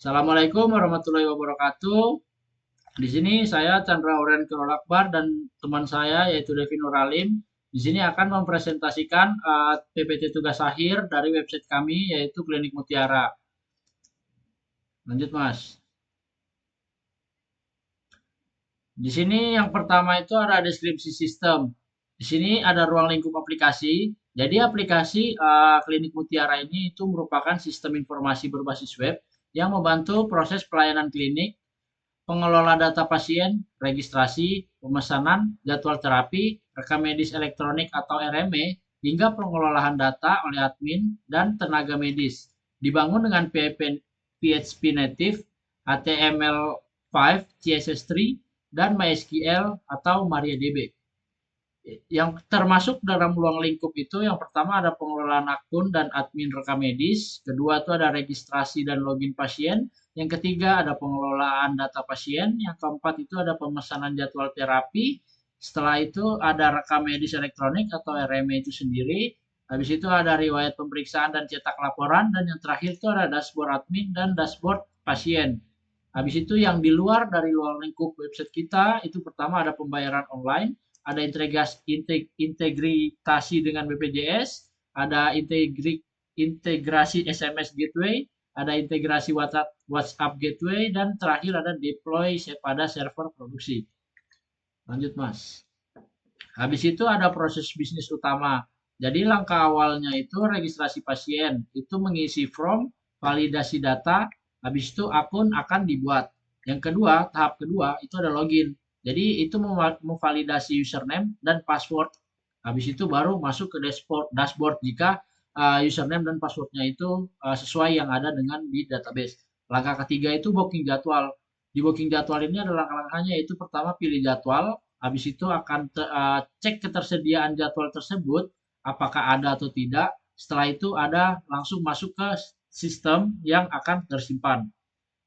Assalamualaikum warahmatullahi wabarakatuh. Di sini saya Chandra Oren Kirol Akbar dan teman saya yaitu Devi Nuralim. Di sini akan mempresentasikan PPT tugas akhir dari website kami yaitu Klinik Mutiara. Lanjut, Mas. Di sini yang pertama itu ada deskripsi sistem. Di sini ada ruang lingkup aplikasi. Jadi aplikasi Klinik Mutiara ini itu merupakan sistem informasi berbasis web yang membantu proses pelayanan klinik, pengelola data pasien, registrasi, pemesanan, jadwal terapi, rekam medis elektronik atau RME, hingga pengelolaan data oleh admin dan tenaga medis. Dibangun dengan PHP Native, HTML5, CSS3, dan MySQL atau MariaDB. Yang termasuk dalam ruang lingkup itu yang pertama ada pengelolaan akun dan admin rekam medis, kedua itu ada registrasi dan login pasien, yang ketiga ada pengelolaan data pasien, yang keempat itu ada pemesanan jadwal terapi, setelah itu ada rekam medis elektronik atau RME itu sendiri, habis itu ada riwayat pemeriksaan dan cetak laporan, dan yang terakhir itu ada dashboard admin dan dashboard pasien. Habis itu yang di luar dari luar lingkup website kita itu pertama ada pembayaran online, ada integrasi dengan BPJS, ada integrasi SMS Gateway, ada integrasi WhatsApp Gateway, dan terakhir ada deploy pada server produksi. Lanjut, Mas. Habis itu ada proses bisnis utama. Jadi langkah awalnya itu registrasi pasien, itu mengisi form, validasi data, habis itu akun akan dibuat. Yang kedua, tahap kedua itu ada login. Jadi itu memvalidasi username dan password. Habis itu baru masuk ke dashboard jika username dan passwordnya itu sesuai yang ada dengan di database. Langkah ketiga itu booking jadwal. Di booking jadwal ini ada langkah-langkahnya yaitu pertama pilih jadwal, habis itu akan cek ketersediaan jadwal tersebut apakah ada atau tidak. Setelah itu ada langsung masuk ke sistem yang akan tersimpan.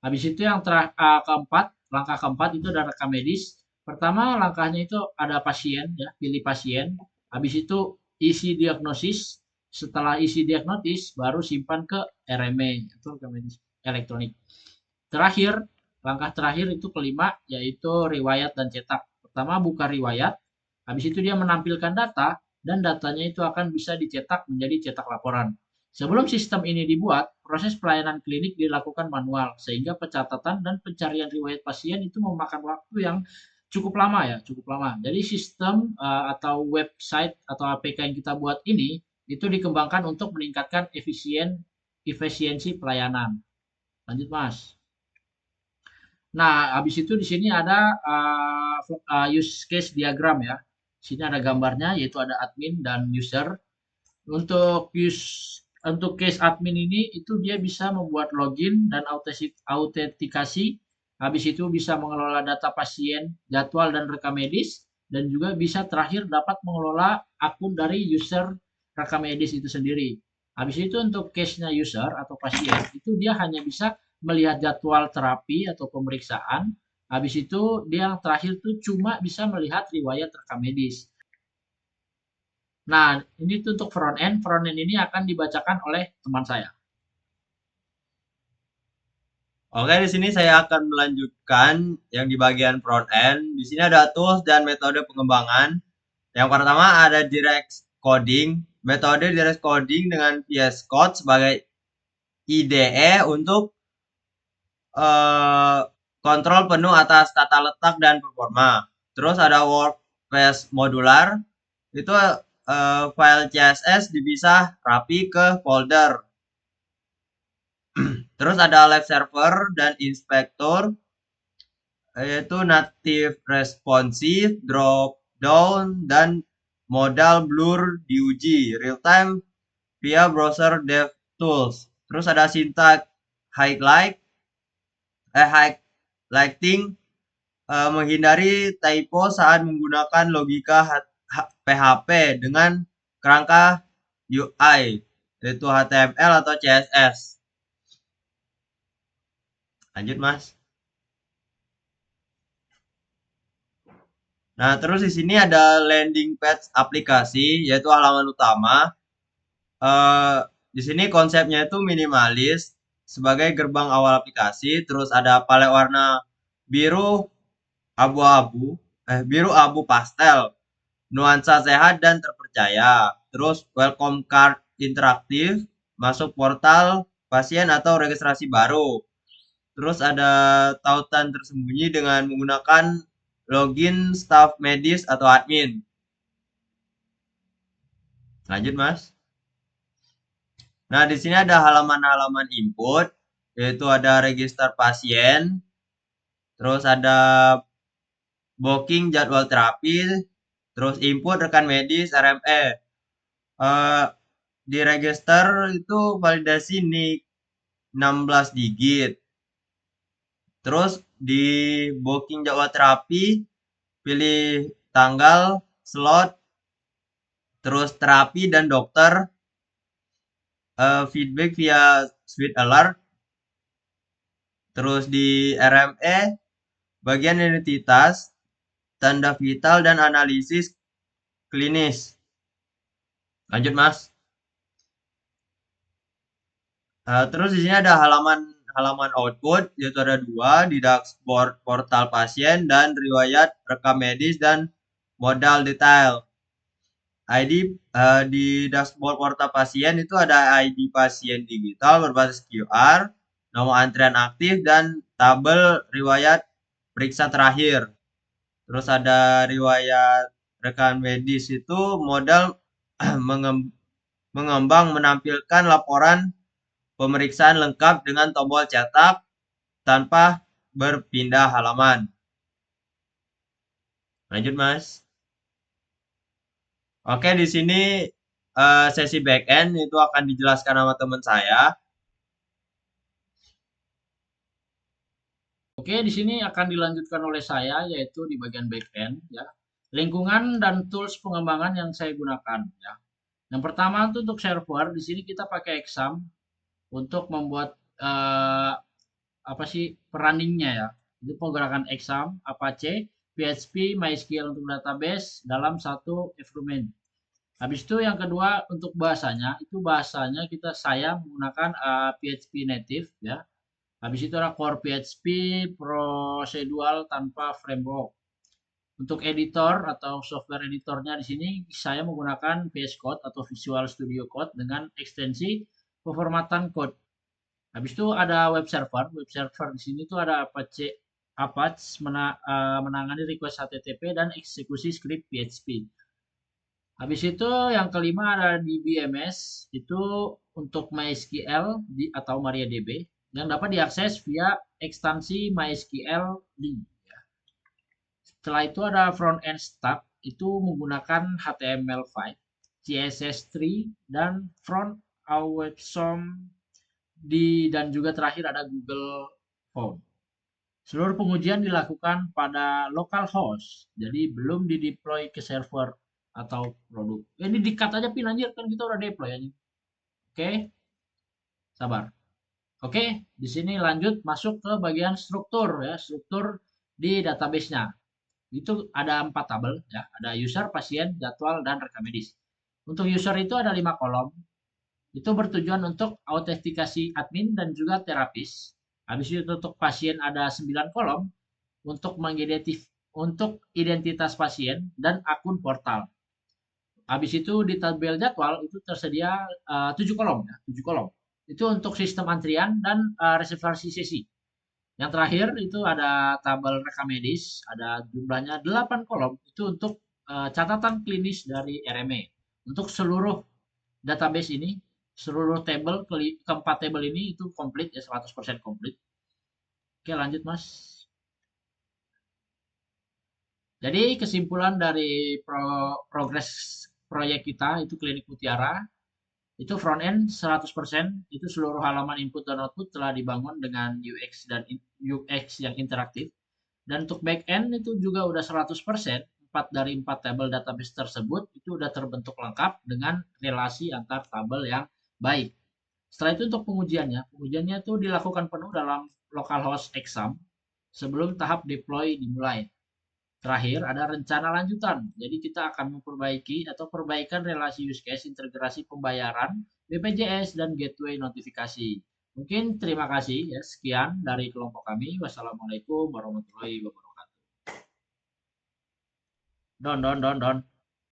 Habis itu yang keempat, langkah keempat itu ada rekam medis. Pertama langkahnya itu ada pasien ya, pilih pasien. Habis itu isi diagnosis. Setelah isi diagnosis baru simpan ke RME atau rekam medis elektronik. Terakhir, langkah terakhir itu kelima yaitu riwayat dan cetak. Pertama buka riwayat, habis itu dia menampilkan data dan datanya itu akan bisa dicetak menjadi cetak laporan. Sebelum sistem ini dibuat, proses pelayanan klinik dilakukan manual, sehingga pencatatan dan pencarian riwayat pasien itu memakan waktu yang cukup lama ya, cukup lama. Jadi sistem atau website atau APK yang kita buat ini itu dikembangkan untuk meningkatkan efisiensi pelayanan. Lanjut, Mas. Nah, habis itu di sini ada use case diagram ya. Di sini ada gambarnya yaitu ada admin dan user. Untuk case admin ini itu dia bisa membuat login dan autentikasi. Habis itu bisa mengelola data pasien, jadwal dan rekam medis dan juga bisa terakhir dapat mengelola akun dari user rekam medis itu sendiri. Habis itu untuk case-nya user atau pasien itu dia hanya bisa melihat jadwal terapi atau pemeriksaan. Habis itu dia yang terakhir tuh cuma bisa melihat riwayat rekam medis. Nah, ini tuh untuk front end. Front end ini akan dibacakan oleh teman saya. Oke, di sini saya akan melanjutkan yang di bagian front end. Di sini ada tools dan metode pengembangan. Yang pertama ada direct coding. Metode direct coding dengan VS Code sebagai IDE untuk kontrol penuh atas tata letak dan performa. Terus ada WordPress modular. Itu file CSS dipisah rapi ke folder. Terus ada live server dan inspector, yaitu native responsive, drop down, dan modal blur diuji real time via browser DevTools. Terus ada syntax highlighting, menghindari typo saat menggunakan logika PHP dengan kerangka UI, yaitu HTML atau CSS. Lanjut, Mas. Nah, terus di sini ada landing page aplikasi, yaitu halaman utama. Di sini konsepnya itu minimalis. sebagai gerbang awal aplikasi. Terus ada palet warna biru abu-abu, biru abu pastel, nuansa sehat dan terpercaya. Terus welcome card interaktif, masuk portal pasien atau registrasi baru. Terus ada tautan tersembunyi dengan menggunakan login staf medis atau admin. Lanjut, Mas. Nah, di sini ada halaman-halaman input, yaitu ada register pasien, terus ada booking jadwal terapi, terus input rekan medis RME. Eh, di register itu validasi nik 16 digit. Terus di booking jadwal terapi, pilih tanggal, slot, terus terapi dan dokter, feedback via Suite Alert. Terus di RME, bagian identitas, tanda vital dan analisis klinis. Lanjut, Mas. Terus di sini ada halaman output, yaitu ada dua di dashboard portal pasien dan riwayat rekam medis dan modal detail. ID di dashboard portal pasien itu ada ID pasien digital berbasis QR, nomor antrian aktif dan tabel riwayat periksa terakhir. Terus ada riwayat rekan medis itu modal mengembang menampilkan laporan pemeriksaan lengkap dengan tombol cetak tanpa berpindah halaman. Lanjut, Mas. Oke, di sini sesi backend itu akan dijelaskan sama teman saya. Oke, di sini akan dilanjutkan oleh saya yaitu di bagian backend ya. Lingkungan dan tools pengembangan yang saya gunakan ya. Yang pertama untuk server di sini kita pakai Exam untuk membuat apa sih runningnya ya. Itu pergerakan Exam, Apache, PHP, MySQL untuk database dalam satu environment. Habis itu yang kedua untuk bahasanya, itu bahasanya saya menggunakan PHP native ya. Habis itu ada core PHP, procedural tanpa framework. Untuk editor atau software editornya di sini saya menggunakan VS Code atau Visual Studio Code dengan ekstensi peformatan code. Habis itu ada web server. Web server di sini tuh ada Apache menangani request HTTP dan eksekusi script PHP. Habis itu yang kelima ada di BMS itu untuk MySQL atau MariaDB yang dapat diakses via ekstensi MySQL link. Setelah itu ada front end stack itu menggunakan HTML5, CSS3 dan front awesome dan juga terakhir ada Google Phone. Seluruh pengujian dilakukan pada localhost, jadi belum dideploy ke server atau produk. Ini di-cut aja pin anjir, kan kita udah deploy aja. Oke, sabar. Oke, di sini lanjut masuk ke bagian struktur ya, struktur di database-nya. Itu ada 4 tabel ya, ada user, pasien, jadwal, dan rekam medis. Untuk user itu ada 5 kolom. Itu bertujuan untuk autentikasi admin dan juga terapis. Habis itu untuk pasien ada 9 kolom untuk untuk identitas pasien dan akun portal. Habis itu di tabel jadwal itu tersedia 7 kolom ya, 7 kolom. Itu untuk sistem antrian dan reservasi sesi. Yang terakhir itu ada tabel rekam medis, ada jumlahnya 8 kolom. Itu untuk catatan klinis dari RME. Untuk seluruh database ini, seluruh keempat tabel ini itu komplit ya, 100% komplit. Oke, lanjut, Mas. Jadi kesimpulan dari progres proyek kita itu Klinik Mutiara, itu front end 100%, itu seluruh halaman input dan output telah dibangun dengan UX yang interaktif. Dan untuk back end itu juga udah 100%, 4 dari 4 tabel database tersebut itu udah terbentuk lengkap dengan relasi antar tabel yang baik. Setelah itu untuk pengujiannya itu dilakukan penuh dalam localhost exam sebelum tahap deploy dimulai. Terakhir ada rencana lanjutan. Jadi kita akan memperbaiki atau perbaikan relasi use case integrasi pembayaran, BPJS dan gateway notifikasi. Mungkin terima kasih ya, sekian dari kelompok kami. Wassalamualaikum warahmatullahi wabarakatuh. Don.